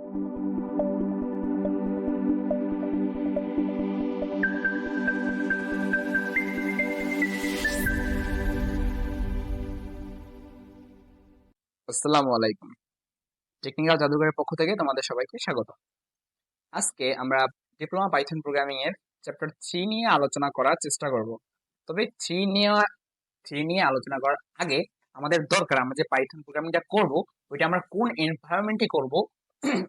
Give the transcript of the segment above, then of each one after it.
আসসালামু আলাইকুম। টেকনিক্যাল জাদুঘরের পক্ষ থেকে তোমাদের সবাইকে স্বাগত। আজকে আমরা ডিপ্লোমা পাইথন প্রোগ্রামিং এর চ্যাপ্টার 3 নিয়ে আলোচনা করার চেষ্টা করব। তবে 3 নিয়ে আলোচনা করার আগে আমাদের দরকার, আমরা যে পাইথন প্রোগ্রামিংটা করব ওইটা আমরা কোন এনভায়রনমেন্টে করব,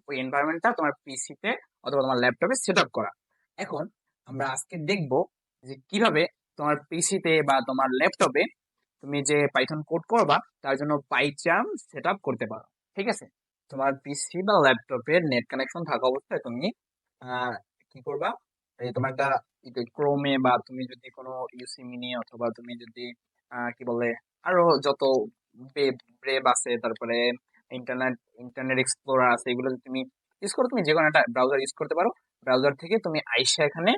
ওই এনভায়রনমেন্টটা তোমার পিসিতে অথবা তোমার ল্যাপটপে সেটআপ করা। এখন আমরা আজকে দেখব যে কিভাবে তোমার পিসিতে বা তোমার ল্যাপটপে তুমি যে পাইথন কোড করবা তার জন্য পাইচার্ম সেটআপ করতে পারো। ঠিক আছে? তোমার পিসি বা ল্যাপটপের নেট কানেকশন থাকা অবস্থায় তুমি আহ, কি করবা, এই তোমার একটা ক্রোমে বা তুমি যদি কোনো ইউসি মিনি অথবা তুমি যদি কি বলে আরো যত ব্রেভ আছে, তারপরে ইন্টারনেট ইন্টারনেট এক্সপ্লোরার আছে, এগুলো যদি তুমি ইউজ করো, তুমি যে কোনো একটা ব্রাউজার ইউজ করতে পারো। ব্রাউজার থেকে তুমি আইসা এখানে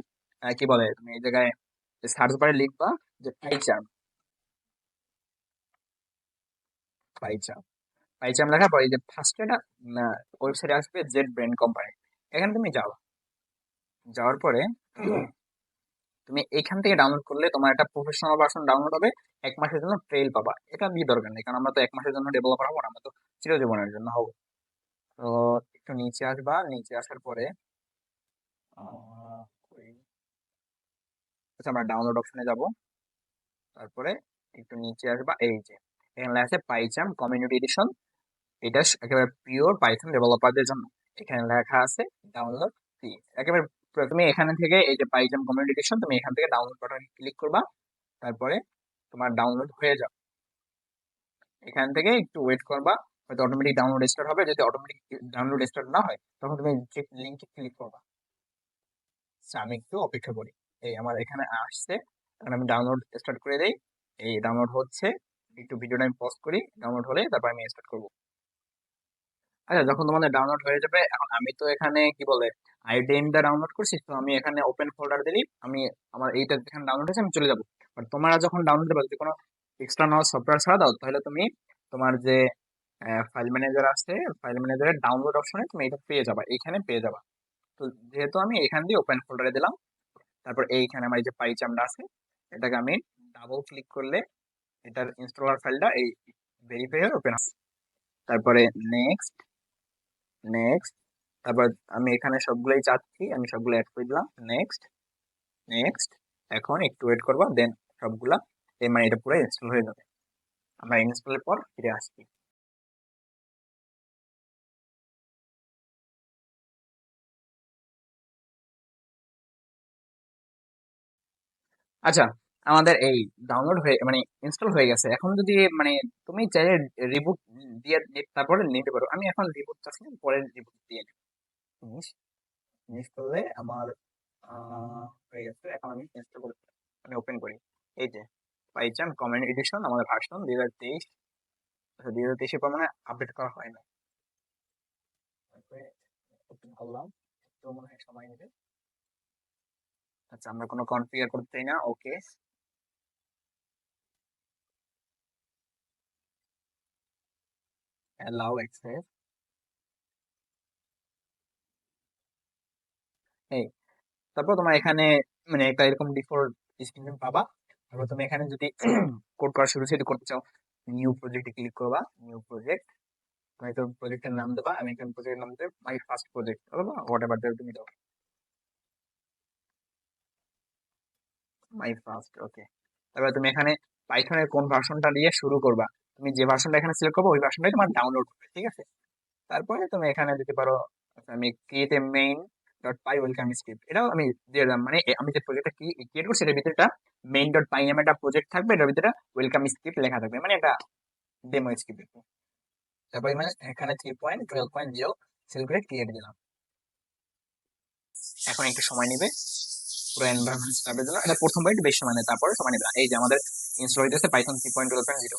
কি বলে তুমি এই জায়গায় সার্চ বারে লিখবা যে পাইচার্ম। পাইচার্ম পাইচার্ম লেখার পরে এই যে ফার্স্ট একটা ওয়েবসাইট আসবে, জেড ব্রেন কোম্পানি। এখানে তুমি যাও, যাওয়ার পরে তুমি এখান থেকে ডাউনলোড করলে তোমার একটা প্রফেশনাল ভার্সন ডাউনলোড হবে। 1 মাসের জন্য ট্রেল পাবা। এটা দিয়ে দরকার নেই, কারণ আমরা তো 1 মাসের জন্য ডেভেলপার হবো না, আমরা তো চিরজীবনের জন্য হবো। তো একটু নিচে আসবা, নিচে আসার পরে আচ্ছা আমরা ডাউনলোড অপশনে যাব। তারপরে একটু নিচে আসবা, এই যে এখানে লেখা আছে পাইচার্ম কমিউনিটি এডিশন। এটা একেবারে পিওর পাইথন ডেভেলপারদের জন্য। এখানে লেখা আছে ডাউনলোড প্লিজ। একেবারে প্রথমে এখানে থেকে এই যে পাইথন কমিউনিটি এডিশন, তুমি এখান থেকে ডাউনলোড বাটনে ক্লিক করবা। তারপরে তোমার ডাউনলোড হয়ে যাবে। এখান থেকে একটু ওয়েট করবা, হয়তো অটোমেটিক ডাউনলোড স্টার্ট হবে। যদি অটোমেটিক ডাউনলোড স্টার্ট না হয় তখন তুমি যে লিঙ্কে ক্লিক করবা। আচ্ছা, আমি একটু অপেক্ষা করি। এই আমার এখানে আসছে, এখন আমি ডাউনলোড স্টার্ট করে দেই। এই ডাউনলোড হচ্ছে, একটু ভিডিওটা আমি পজ করি। ডাউনলোড হলে তারপর আমি স্টার্ট করবো। আচ্ছা, যখন তোমাদের ডাউনলোড হয়ে যাবে, এখন আমি তো এখানে কি বলে আইডিএমটা ডাউনলোড করছি, তো আমি এখানে ওপেন ফোল্ডার দিই। আমি আমার এইটা যেখানে ডাউনলোড হয়েছে আমি চলে যাবো। বাট তোমরা যখন ডাউনলোড দেবে, যদি কোনো এক্সটার্নাল সফটওয়্যার ছাড়া দাও, তাহলে তুমি তোমার যে ফাইল ম্যানেজার আছে, ফাইল ম্যানেজারের ডাউনলোড অপশনে তুমি এটা পেয়ে যাবা, এইখানে পেয়ে যাবা। তো যেহেতু আমি এখান দিয়ে ওপেন ফোল্ডারে দিলাম, তারপর এইখানে আমার এই যে পাইচামটা আছে, এটাকে আমি ডাবল ক্লিক করলে এটার ইনস্টলার ফাইলটা এই ভেরিফাই হয়ে ওপেন হবে। তারপরে নেক্সট, নেক্সট, তারপর আমি এখানে সবগুলোই চাচ্ছি, আমি সবগুলো অ্যাড করে দিলাম। Next, next. এখন একটু ওয়েট করবো, দেন সবগুলা মানে এটা পুরো ইনস্টল হয়ে যাবে। আমরা ইনস্টলের পর ফিরে আসছি। আচ্ছা, আমাদের এই ডাউনলোড হয়ে মানে ইনস্টল হয়ে গেছে। এখন যদি মানে তুমি চাইলে রিবুট দিয়ে তারপরে নিতে পারো। আমি এখন রিবুট চাচ্ছি না, পরে রিবুট দিয়ে নেব। ফিনিশ, ফিনিশ করলে আমার হয়ে গেছে। এখন আমি ইনস্টল করে আমি ওপেন করি। এই যে পাইচার্ম কমেন্ট এডিশন, আমাদের ভার্সন 2023। আচ্ছা, 2023 পর মানে আপডেট করা হয় না। তারপরে ওপেন করলাম, তো মনে হয় সময় নেবে। আচ্ছা, আমরা কোনো কনফিগার করতে চাই না, ওকে। Allow access. এই তারপর তোমার এখানে মানে একটা এরকম ডিফল্ট স্ক্রিন পাবা। তারপর তুমি এখানে যদি কোড করা শুরু যদি করতে চাও, নিউ প্রজেক্টে ক্লিক করবা। নিউ প্রজেক্ট, তুমি তো প্রজেক্টের নাম দেবা। আমি এখানে প্রজেক্টের নাম দেব মাই ফার্স্ট প্রজেক্ট, অথবা হোয়াট এভার দেবে তুমি দাও, মাই ফার্স্ট, ওকে। তারপর তুমি এখানে পাইথনের কোন ভার্সনটা দিয়ে শুরু করবা, তুমি যে ভার্সনটা এখানে সিলেক্ট করবে ওই ভার্সনটাই তোমার ডাউনলোড হবে। ঠিক আছে? তারপরে তুমি এখানে দিতে পারো, আচ্ছা, আমি create a main dot pi welcome script, এটাও আমি দিয়ে দিলাম। মানে আমি যে প্রজেক্টটা ক্রিয়েট করছি এটার ভিতরে মেইন ডট পাই নামে একটা প্রজেক্ট থাকবে, এটার ভিতরে ওয়েলকাম স্ক্রিপ্ট লেখা থাকবে, মানে একটা ডেমো স্ক্রিপ্ট। তারপরে মানে এখানে 3.12.0 সিলেক্ট করে ক্রিয়েট দিলাম। এখন একটু সময় নেবে পুরো এনভায়রনমেন্ট স্টার্টের জন্য। এটা প্রথমবার একটু বেশি সময় নেয়, তারপরে সময় নেবে। এই যে আমাদের ইনস্টল হইতেছে পাইথন 3.12.0।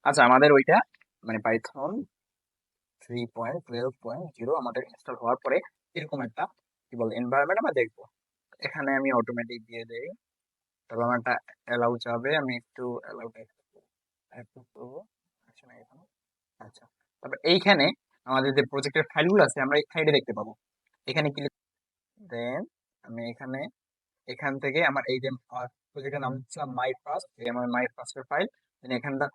আচ্ছা, আমাদের ওইটা মানে পাইথন 3.12.0 আমাদের ইনস্টল হওয়ার পরে এরকম একটা কি বলে এনভায়রনমেন্ট আমরা দেখবো। এখানে আমি অটোমেটিক দিয়ে দেই, তারপর আমার একটা অ্যালাউ যাবে, আমি একটু অ্যালাউটা একটু করবো। আসে না এখানে। আচ্ছা, তারপর এইখানে আমাদের যে প্রজেক্টের ফাইলগুলো আছে আমরা এই সাইডে দেখতে পাবো। এখানে ক্লিক দেন আমি এখান থেকে আমার এই যে প্রজেক্টের নাম দিচ্ছিলাম মাই ফার্স্ট, এই আমার মাই ফার্স্টের ফাইল। দেন এখানটা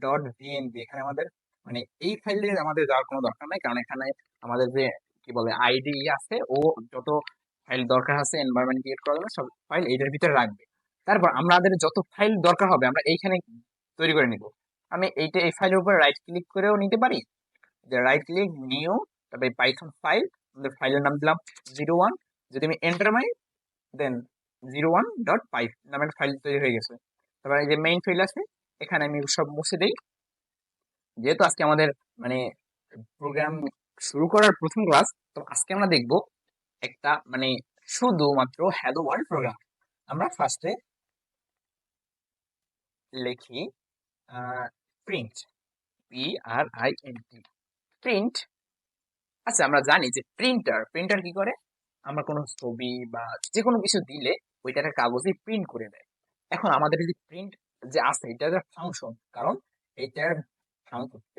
ডট ভিএনবি, এখানে আমাদের মানে এই ফাইলে আমাদের যাওয়ার কোনো দরকার নাই, কারণ এখানে আমাদের যে কি বলে আইডি আছে, ও যত ফাইল দরকার আছে এনভায়রনমেন্ট ক্রিয়েট করার জন্য সব ফাইল এইটার ভিতরে রাখবে। তারপর আমাদের যত ফাইল দরকার হবে আমরা এইখানে তৈরি করে নিব। আমি এই ফাইলের উপর রাইট ক্লিক করেও নিতে পারি, যে রাইট ক্লিক নিউ, তারপরে পাইথন ফাইল, আমাদের ফাইলের নাম দিলাম 01। যদি আমি এন্টার মারি দেন 01.py নামের ফাইল তৈরি হয়ে গেছে। তারপর এই যে মেইন ফাইল আছে, এখানে আমি সব মুছে দিই। যেহেতু আজকে আমাদের মানে প্রোগ্রাম শুরু করার প্রথম ক্লাস, তো আজকে আমরা দেখব একটা মানে শুধুমাত্র হ্যালো ওয়ার্ল্ড প্রোগ্রাম। আমরা ফার্স্টে লিখি প্রিন্ট, PRINT, প্রিন্ট। আচ্ছা, আমরা জানি যে প্রিন্টার কি করে, আমরা কোনো ছবি বা যে কোনো কিছু দিলে ওইটাকে কাগজে প্রিন্ট করে দেয়। এখন আমাদের এই যে প্রিন্ট যে আছে এটা একটা ফাংশন, কারণ এটার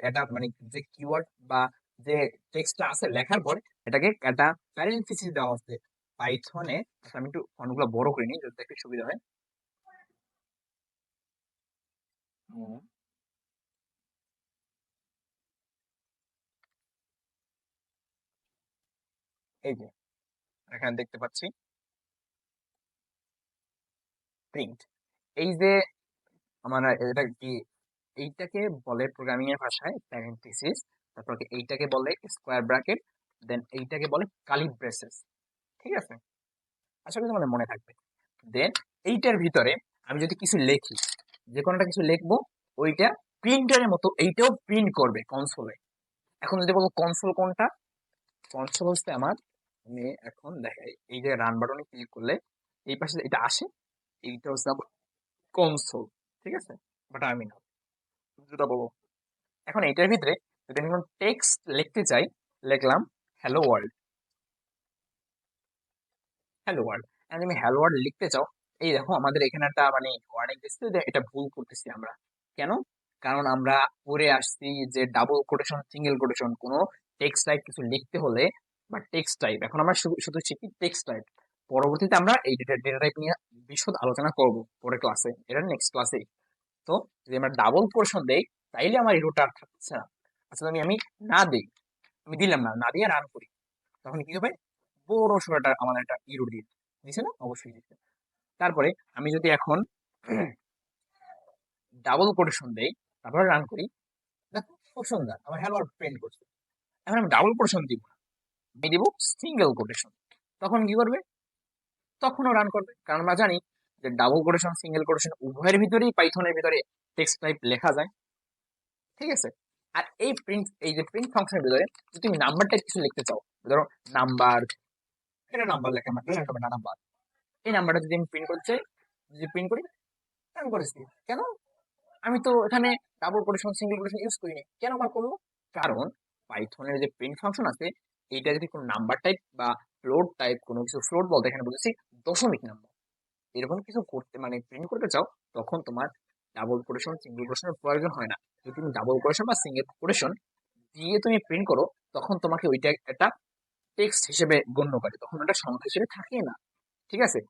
এটা মানে যে কিওয়ার্ড বা যে টেক্সটটা আছে লেখার পর এটাকে একটা প্যারেনথেসিস দেওয়া হচ্ছে পাইথনে। আচ্ছা, আমি একটু ফন্টগুলো বড় করে নিই যাতে একটু সুবিধা হয়। হুম, এই যে এখানে দেখতে পাচ্ছি প্রিন্ট। এই যে আমরা এটা কি, এইটাকে বলে প্রোগ্রামিং এর ভাষায় প্যারেনথেসিস। তারপর এইটাকে বলে স্কোয়ার ব্র্যাকেট, দেন এইটাকে বলে কার্লি ব্রেসেস। ঠিক আছে, আশা করি তোমাদের মনে থাকবে। দেন এইটার ভিতরে আমি যদি কিছু লিখি, যে কোনোটা কিছু লিখবো, ওইটা প্রিন্টারের মতো এইটাও প্রিন্ট করবে কনসোলে। এখন যদি বলবো কনসোল কোনটা, কনসোল হচ্ছে আমার, আমি এখন দেখাই, এই যে রান বাটনে ক্লিক করলে এই পাশে এটা আসে, এইটা হচ্ছে আমার কনসোল। ঠিক আছে, বাট আমি না, যেটা বলবো এখন এইটার ভিতরে যদি আমি টেক্সট লিখতে চাই, লিখলাম হ্যালো ওয়ার্ল্ড, হ্যালো ওয়ার্ল্ড। তুমি হ্যালো ওয়ার্ল্ড লিখতে চাও, এই দেখো আমাদের এখানে একটা মানে ওয়ার্নিং দিচ্ছে যে এটা ভুল করতেছি আমরা। কেন? কারণ আমরা পড়ে আসছি যে ডাবল কোটেশন, সিঙ্গেল কোটেশন, কোনো টেক্সট টাইপ কিছু লিখতে হলে বা টেক্সট টাইপ, এখন আমরা শুধু শুধু শিখি টেক্সট টাইপ। পরবর্তীতে আমরা এই ডেটা টাইপ নিয়ে বিশদ আলোচনা করব পরের ক্লাসে, এটা নেক্সট ক্লাসে। তো যদি আমরা ডাবল কোটেশন দেই তাইলে আমার এরোটা আর থাকছে না। আচ্ছা, আমি না দিই, আমি দিলাম না, না দিয়ে রান করি, তখন কি হবে, বড় সড়টা আমাদের একটা ইরোর দিচ্ছে না, অবশ্যই দিচ্ছে। তারপরে আমি যদি এখন ডাবল কোটেশন দেই, তারপরে রান করি, দেখো খুব সুন্দর আমার হ্যালো ওয়ার্ল্ড প্রিন্ট করছে। এখন আমি ডাবল কোটেশন দিব না, আমি দিব সিঙ্গেল কোটেশন। তখন কি করবে, তখনও রান করবে, কারণ আমরা জানি যে ডাবল কোটেশন সিঙ্গেল কোটেশন উভয়ের ভিতরেই পাইথনের ভিতরে টেক্সট টাইপ লেখা যায়। ঠিক আছে, আর এই যে প্রিন্ট ফাংশনের ভিতরে যদি তুমি নাম্বার টাইপ কিছু লিখতে চাও, ধরো নাম্বার, এটা নাম্বার লেখা হবে না নাম্বার, এই নাম্বারটা যদি আমি প্রিন্ট করতে চাই, যদি প্রিন্ট করি, রান করেছি। কেন? আমি তো এখানে double quotation single quotation use করিনি, কেন আমার করলো? কারণ পাইথনের যে প্রিন্ট ফাংশন আছে, এইটা যদি কোনো নাম্বার টাইপ বা ফ্লোট টাইপ কোনো কিছু, ফ্লোট বলতে এখানে বলেছি দশমিক নাম্বার, এরকম কিছু করতে মানে প্রিন্ট করতে চাও, তখন তোমার ডাবল কোটেশন সিঙ্গেল কোটেশনের প্রয়োজন হয় না। যদি তুমি ডাবল কোটেশন বা সিঙ্গেল কোটেশন দিয়ে তুমি প্রিন্ট করো, তখন তোমাকে ওইটা একটা টেক্সট হিসেবে গণ্য করে, তখন ওটা সংখ্যা হিসেবে থাকে না। ঠিক আছে,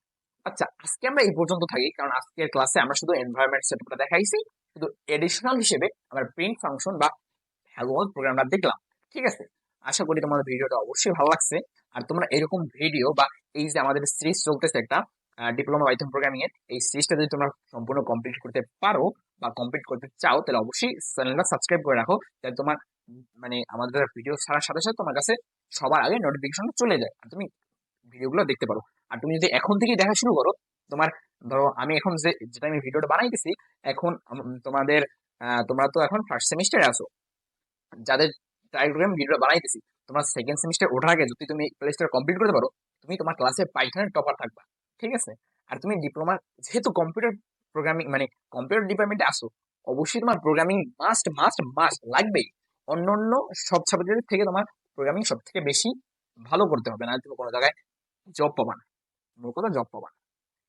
আচ্ছা আজকে আমরা এই পর্যন্ত থাকি, কারণ আজকের ক্লাসে আমরা শুধু এনভায়রনমেন্ট সেটআপটা দেখাইছি, শুধু এডিশনাল হিসেবে আমরা প্রিন্ট ফাংশন বা হ্যালো ওয়ার্ল্ড প্রোগ্রামটা দেখলাম। ঠিক আছে, আশা করি তোমাদের ভিডিওটা অবশ্যই ভালো লাগছে। আর তোমরা এরকম ভিডিও বা এই যে আমাদের সিরিজ চলতেছে একটা ডিপ্লোমা পাইথন প্রোগ্রামিং এর, এই সিরিজটা যদি তোমরা সম্পূর্ণ কমপ্লিট করতে পারো বা কমপ্লিট করতে চাও, তাহলে অবশ্যই চ্যানেলটা সাবস্ক্রাইব করে রাখো, যাতে তোমার মানে আমাদের ভিডিও ছাড়ার সাথে সাথে তোমার কাছে সবার আগে নোটিফিকেশন চলে যায় আর তুমি ভিডিওগুলো দেখতে পারো। আর তুমি যদি এখন থেকে দেখা শুরু করো, তোমার ধরো আমি এখন যেটা আমি ভিডিওটা বানাইতেছি, এখন তোমাদের তোমরা তো এখন ফার্স্ট সেমিস্টারে আছো, যাদের টাইগ্রাম ভিডিও বানাইতেছি, তোমার সেকেন্ড সেমিস্টার ওঠার আগে যদি তুমি প্লেলিস্টটা কমপ্লিট করতে পারো, তুমি তোমার ক্লাসে পাইথনের টপার থাকবা। ঠিক আছে, আর তুমি ডিপ্লোমা যেহেতু কম্পিউটার প্রোগ্রামিং মানে কম্পিউটার ডিপার্টমেন্টে আসো, অবশ্যই তোমার প্রোগ্রামিং মাস্ট মাস্ট মাস্ট লাগবেই। অন্য অন্য সব সাবজেক্টের থেকে তোমার প্রোগ্রামিং সব থেকে বেশি ভালো করতে হবে, না তুমি কোনো জায়গায় জব পাবা না, মূল কথা জব পাবা না।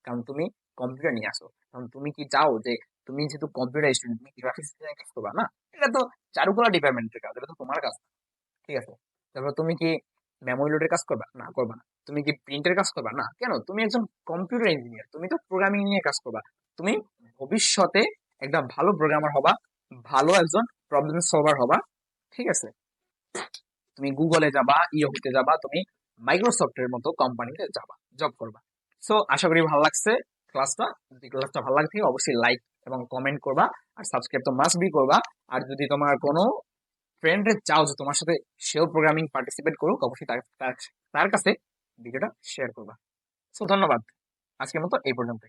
কারণ তুমি কম্পিউটার নিয়ে আসো। এখন তুমি কি চাও যে তুমি যেহেতু কম্পিউটার স্টুডেন্ট, তুমি গ্রাফিক্স ডিজাইনের কাজ করবা না? এটা তো চারুকলা ডিপার্টমেন্টের কাজ, এটা তো তোমার কাজ না। ঠিক আছে? তারপর তুমি কি মেমোরি লোডের কাজ করবা? না, করবা না। তুমি কি প্রিন্টের কাজ করবা? না। কেন? তুমি একজন কম্পিউটার ইঞ্জিনিয়ার, তুমি তো প্রোগ্রামিং নিয়ে কাজ করবা। তুমি ভবিষ্যতে একটা ভালো প্রোগ্রামার হবা, ভালো একজন প্রবলেম সলভার হবা। ঠিক আছে? তুমি গুগলে যাবা, হতে যাবা, তুমি মাইক্রোসফটের মতো কোম্পানিতে যাবা, জব করবা। সো আশা করি ভালো লাগছে ক্লাসটা। যদি ক্লাসটা ভালো লাগে থাকে অবশ্যই লাইক এবং কমেন্ট করবা, আর সাবস্ক্রাইব তো মাস্ট বি করবা। আর যদি তোমার কোনো ফ্রেন্ড চাও যে তোমার সাথে সেও প্রোগ্রামিং পার্টিসিপেট করুক, অবশ্যই তার কাছে ভিডিওটা শেয়ার করবা। সো ধন্যবাদ, আজকের মতো এই পর্যন্ত।